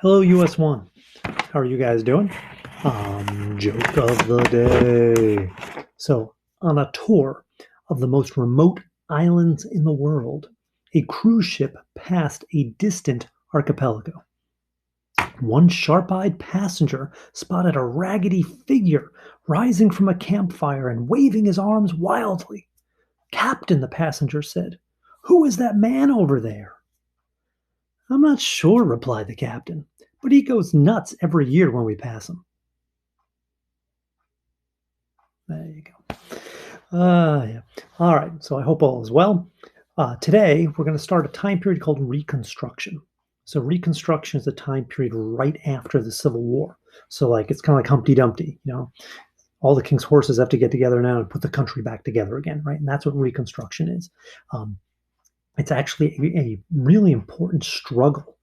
Hello, US1. How are you guys doing? Joke of the day. So, on a tour of the most remote islands in the world, a cruise ship passed a distant archipelago. One sharp eyed passenger spotted a raggedy figure rising from a campfire and waving his arms wildly. Captain, the passenger said, "Who is that man over there?" "I'm not sure," replied the captain, "but he goes nuts every year when we pass him." There you go. Yeah. All right. So I hope all is well. Today, we're going to start a time period called Reconstruction. So Reconstruction is a time period right after the Civil War. So like it's kind of like Humpty Dumpty, all the king's horses have to get together now and put the country back together again, right? And that's what Reconstruction is. Um, it's actually a really important struggle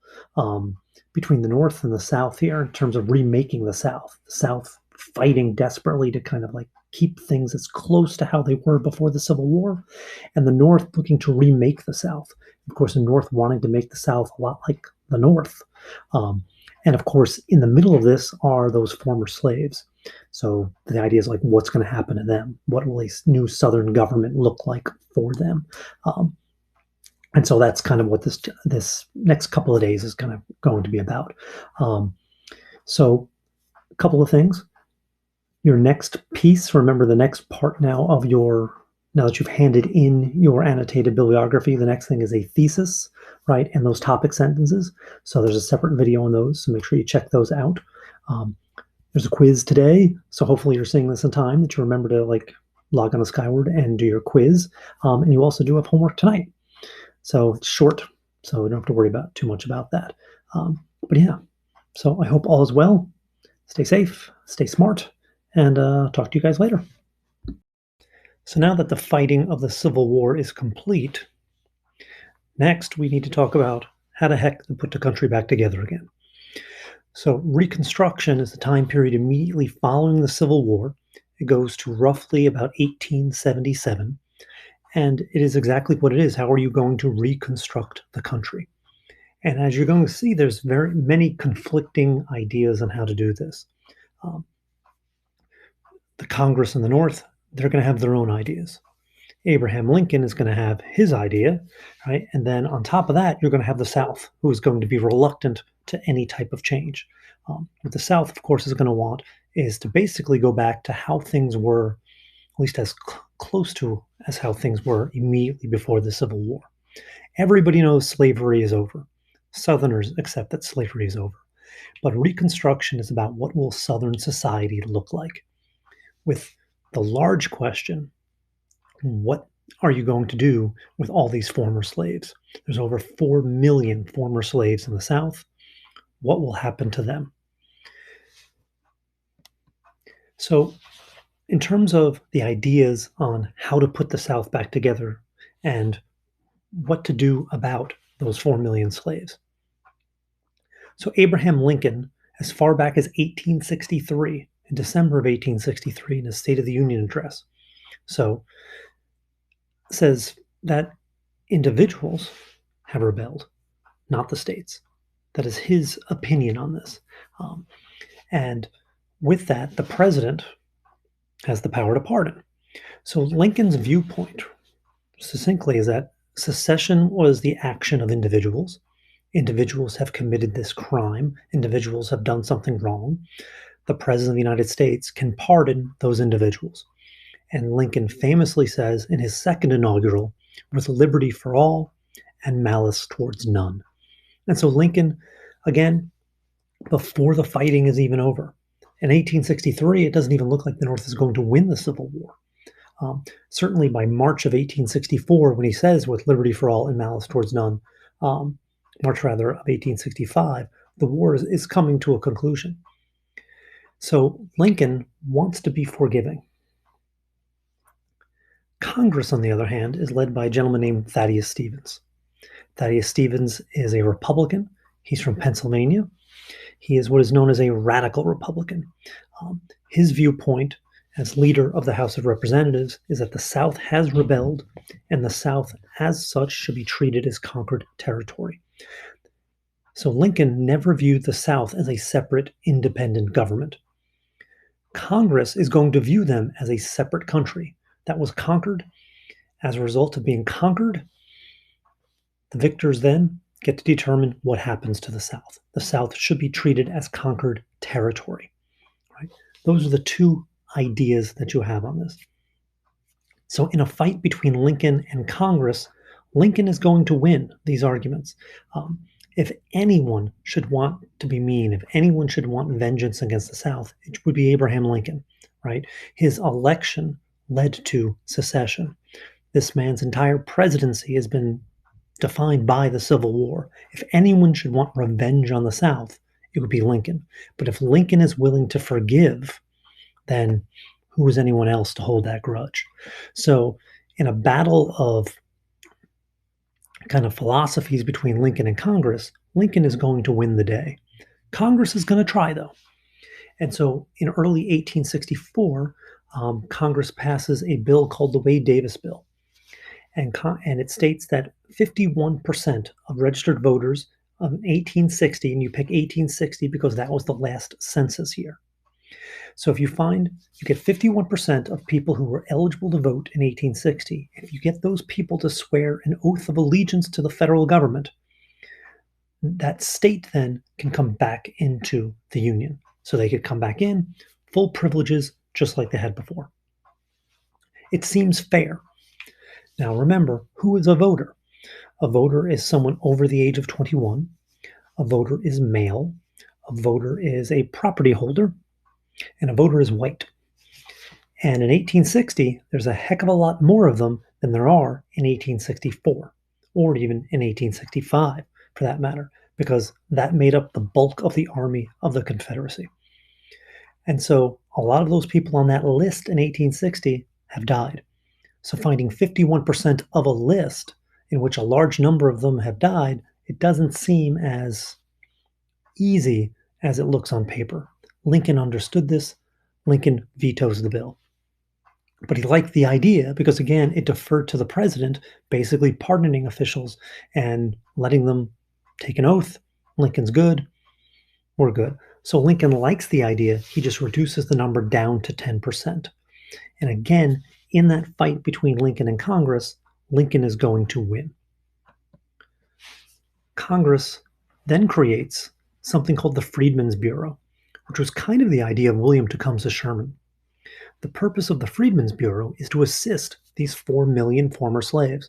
between the North and the South here in terms of remaking the South. The South fighting desperately to kind of like keep things as close to how they were before the Civil War, and the North looking to remake the South. Of course, the North wanting to make the South a lot like the North. And of course, in the middle of this are those former slaves. So the idea is like, what's going to happen to them? What will a new Southern government look like for them? And so that's kind of what this next couple of days is kind of going to be about. So a couple of things. Your next piece, remember the next part now that you've handed in your annotated bibliography, the next thing is a thesis, right? And those topic sentences. So there's a separate video on those, so make sure you check those out. There's a quiz today, so hopefully you're seeing this in time that you remember to like log on to Skyward and do your quiz. And you also do have homework tonight. So it's short, so you don't have to worry about too much about that. But yeah, so I hope all is well. Stay safe, stay smart, and talk to you guys later. So now that the fighting of the Civil War is complete, next we need to talk about how the heck to put the country back together again. So Reconstruction is the time period immediately following the Civil War. It goes to roughly about 1877. And it is exactly what it is. How are you going to reconstruct the country? And as you're going to see, there's very many conflicting ideas on how to do this. The Congress in the North, they're going to have their own ideas. Abraham Lincoln is going to have his idea, right? And then on top of that, you're going to have the South, who is going to be reluctant to any type of change. What the South, of course, is going to want is to basically go back to how things were, at least as close to as how things were immediately before the Civil War. Everybody knows slavery is over. Southerners accept that slavery is over. But Reconstruction is about what will Southern society look like? With the large question, what are you going to do with all these former slaves? There's over 4 million former slaves in the South. What will happen to them? So in terms of the ideas on how to put the South back together and what to do about those 4 million slaves. So Abraham Lincoln, as far back as 1863, in December of 1863, in his State of the Union address, says that individuals have rebelled, not the states. That is his opinion on this. And with that, the president has the power to pardon. So Lincoln's viewpoint, succinctly, is that secession was the action of individuals. Individuals have committed this crime. Individuals have done something wrong. The President of the United States can pardon those individuals. And Lincoln famously says in his second inaugural, with liberty for all and malice towards none. And so Lincoln, again, before the fighting is even over, in 1863, it doesn't even look like the North is going to win the Civil War. Certainly by March of 1864, when he says with liberty for all and malice towards none, March rather of 1865, the war is coming to a conclusion. So Lincoln wants to be forgiving. Congress, on the other hand, is led by a gentleman named Thaddeus Stevens. Thaddeus Stevens is a Republican. He's from Pennsylvania. He is what is known as a radical Republican. His viewpoint as leader of the House of Representatives is that the South has rebelled, and the South, as such, should be treated as conquered territory. So Lincoln never viewed the South as a separate, independent government. Congress is going to view them as a separate country that was conquered. As a result of being conquered, the victors then get to determine what happens to the South. The South should be treated as conquered territory. Right? Those are the two ideas that you have on this. So, in a fight between Lincoln and Congress, Lincoln is going to win these arguments. If anyone should want to be mean, if anyone should want vengeance against the South, it would be Abraham Lincoln, right? His election led to secession. This man's entire presidency has been defined by the Civil War. If anyone should want revenge on the South, it would be Lincoln. But if Lincoln is willing to forgive, then who is anyone else to hold that grudge? So, in a battle of kind of philosophies between Lincoln and Congress, Lincoln is going to win the day. Congress is going to try, though. And so, in early 1864, Congress passes a bill called the Wade-Davis Bill. And it states that 51% of registered voters of 1860, and you pick 1860 because that was the last census year. So if you get 51% of people who were eligible to vote in 1860, if you get those people to swear an oath of allegiance to the federal government, that state then can come back into the Union. So they could come back in, full privileges, just like they had before. It seems fair. Now remember, who is a voter? A voter is someone over the age of 21. A voter is male. A voter is a property holder. And a voter is white. And in 1860, there's a heck of a lot more of them than there are in 1864, or even in 1865, for that matter, because that made up the bulk of the army of the Confederacy. And so a lot of those people on that list in 1860 have died. So finding 51% of a list in which a large number of them have died, it doesn't seem as easy as it looks on paper. Lincoln understood this. Lincoln vetoes the bill. But he liked the idea because, again, it deferred to the president, basically pardoning officials and letting them take an oath. Lincoln's good. We're good. So Lincoln likes the idea. He just reduces the number down to 10%. And again, in that fight between Lincoln and Congress, Lincoln is going to win. Congress then creates something called the Freedmen's Bureau, which was kind of the idea of William Tecumseh Sherman. The purpose of the Freedmen's Bureau is to assist these 4 million former slaves.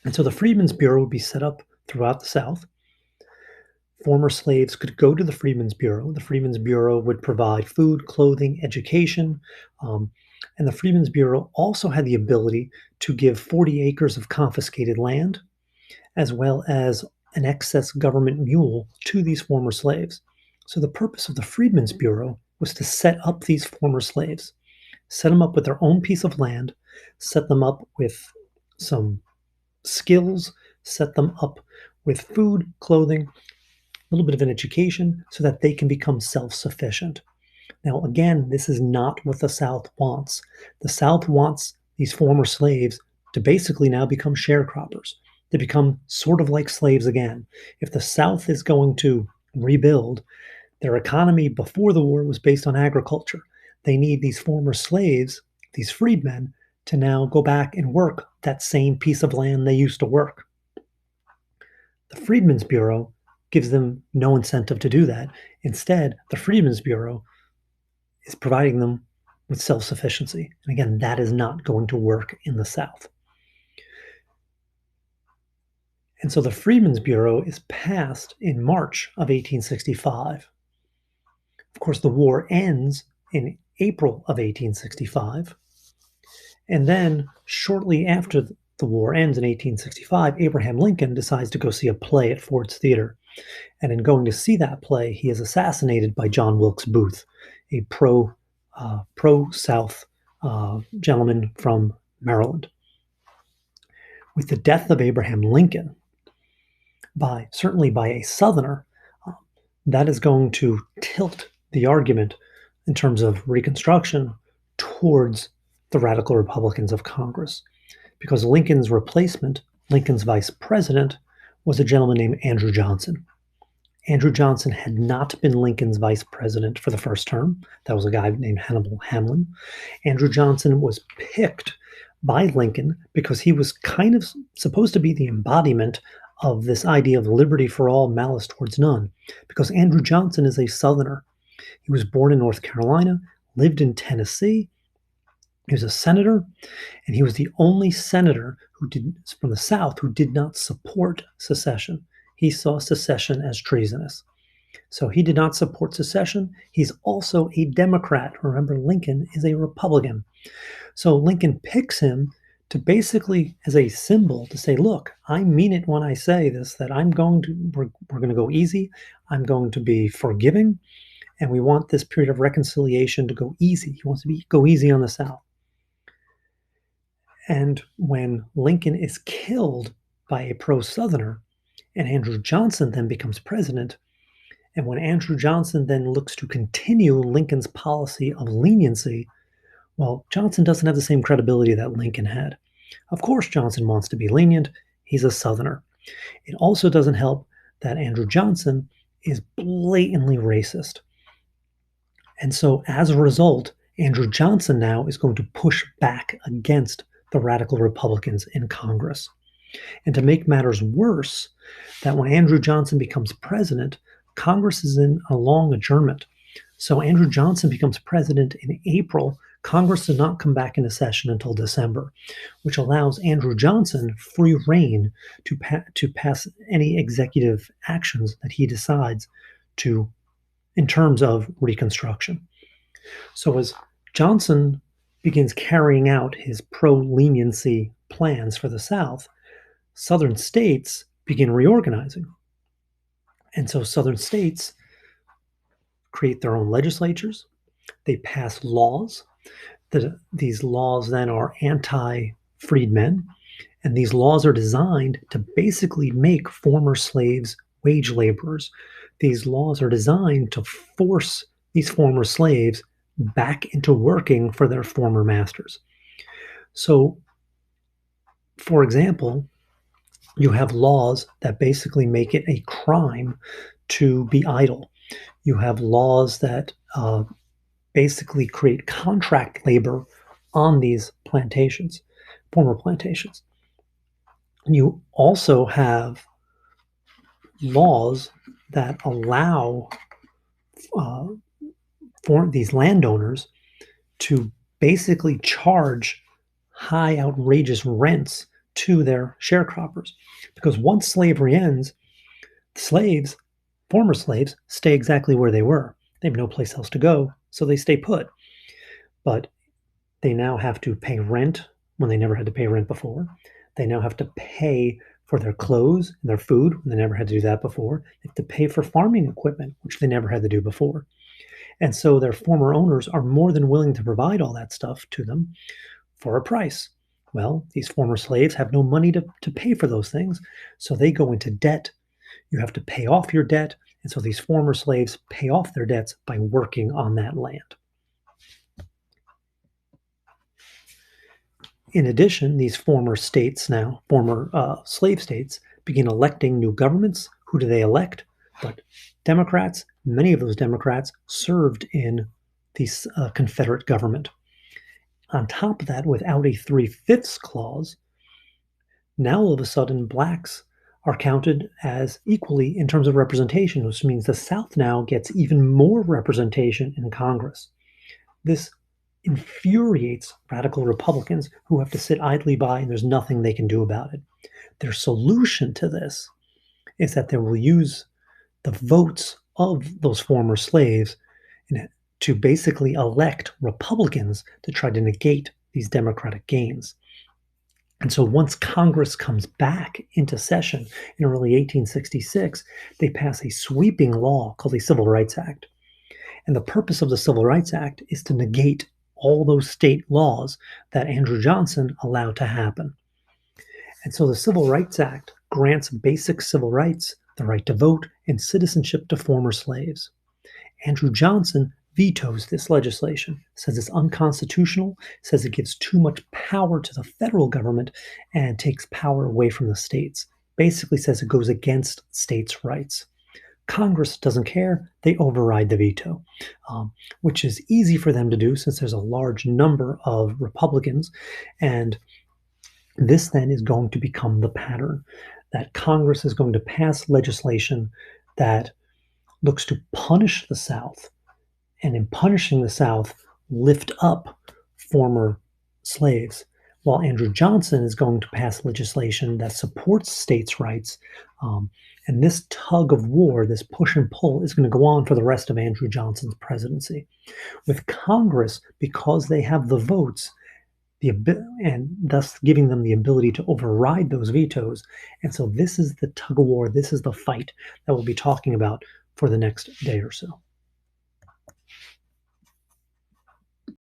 And so the Freedmen's Bureau would be set up throughout the South. Former slaves could go to the Freedmen's Bureau. The Freedmen's Bureau would provide food, clothing, education. And the Freedmen's Bureau also had the ability to give 40 acres of confiscated land, as well as an excess government mule to these former slaves. So the purpose of the Freedmen's Bureau was to set up these former slaves, set them up with their own piece of land, set them up with some skills, set them up with food, clothing, a little bit of an education so that they can become self-sufficient. Now, again, this is not what the South wants. The South wants these former slaves to basically now become sharecroppers, to become sort of like slaves again. If the South is going to rebuild, their economy before the war was based on agriculture. They need these former slaves, these freedmen, to now go back and work that same piece of land they used to work. The Freedmen's Bureau gives them no incentive to do that. Instead, the Freedmen's Bureau is providing them with self-sufficiency. And again, that is not going to work in the South. And so the Freedmen's Bureau is passed in March of 1865. Of course, the war ends in April of 1865. And then shortly after the war ends in 1865, Abraham Lincoln decides to go see a play at Ford's Theater. And in going to see that play, he is assassinated by John Wilkes Booth, a pro-South gentleman from Maryland. With the death of Abraham Lincoln, certainly by a Southerner, that is going to tilt the argument in terms of Reconstruction towards the radical Republicans of Congress, because Lincoln's replacement, Lincoln's vice president, was a gentleman named Andrew Johnson. Andrew Johnson had not been Lincoln's vice president for the first term. That was a guy named Hannibal Hamlin. Andrew Johnson was picked by Lincoln because he was kind of supposed to be the embodiment of this idea of liberty for all, malice towards none. Because Andrew Johnson is a Southerner. He was born in North Carolina, lived in Tennessee. He was a senator, and he was the only senator from the South who did not support secession. He saw secession as treasonous. So he did not support secession. He's also a Democrat. Remember, Lincoln is a Republican. So Lincoln picks him to basically as a symbol to say, look, I mean it when I say this, that we're going to go easy. I'm going to be forgiving. And we want this period of reconciliation to go easy. He wants to go easy on the South. And when Lincoln is killed by a pro-Southerner, and Andrew Johnson then becomes president, and when Andrew Johnson then looks to continue Lincoln's policy of leniency, well, Johnson doesn't have the same credibility that Lincoln had. Of course, Johnson wants to be lenient. He's a Southerner. It also doesn't help that Andrew Johnson is blatantly racist. And so as a result, Andrew Johnson now is going to push back against the radical Republicans in Congress. And to make matters worse, that when Andrew Johnson becomes president, Congress is in a long adjournment. So Andrew Johnson becomes president in April. Congress does not come back into session until December, which allows Andrew Johnson free rein to pass any executive actions that he decides to in terms of Reconstruction. So as Johnson begins carrying out his pro-leniency plans for the South, Southern states begin reorganizing. And so Southern states create their own legislatures. They pass laws. These laws then are anti-freedmen, and these laws are designed to basically make former slaves wage laborers. These laws are designed to force these former slaves back into working for their former masters. So, for example, you have laws that basically make it a crime to be idle. You have laws that basically create contract labor on these plantations, former plantations. You also have laws that allow for these landowners to basically charge high, outrageous rents to their sharecroppers. Because once slavery ends, slaves, former slaves, stay exactly where they were. They have no place else to go, so they stay put. But they now have to pay rent when they never had to pay rent before. They now have to pay for their clothes and their food when they never had to do that before. They have to pay for farming equipment, which they never had to do before. And so their former owners are more than willing to provide all that stuff to them for a price. Well, these former slaves have no money to pay for those things, so they go into debt. You have to pay off your debt, and so these former slaves pay off their debts by working on that land. In addition, these former states now, former slave states, begin electing new governments. Who do they elect? But Democrats. Many of those Democrats served in the Confederate government. On top of that, without a 3/5 clause, now all of a sudden blacks are counted as equally in terms of representation, which means the South now gets even more representation in Congress. This infuriates radical Republicans who have to sit idly by and there's nothing they can do about it. Their solution to this is that they will use the votes of those former slaves to basically elect Republicans to try to negate these Democratic gains. And so once Congress comes back into session in early 1866, they pass a sweeping law called the Civil Rights Act. And the purpose of the Civil Rights Act is to negate all those state laws that Andrew Johnson allowed to happen. And so the Civil Rights Act grants basic civil rights, the right to vote, and citizenship to former slaves. Andrew Johnson vetoes this legislation, says it's unconstitutional, says it gives too much power to the federal government and takes power away from the states. Basically says it goes against states' rights. Congress doesn't care. They override the veto, um, which is easy for them to do since there's a large number of Republicans. And this then is going to become the pattern that Congress is going to pass legislation that looks to punish the South, and in punishing the South, lift up former slaves, while Andrew Johnson is going to pass legislation that supports states' rights. Um, and this tug of war, this push and pull, is going to go on for the rest of Andrew Johnson's presidency. With Congress, because they have the votes, and thus giving them the ability to override those vetoes. And so this is the tug of war, this is the fight that we'll be talking about for the next day or so.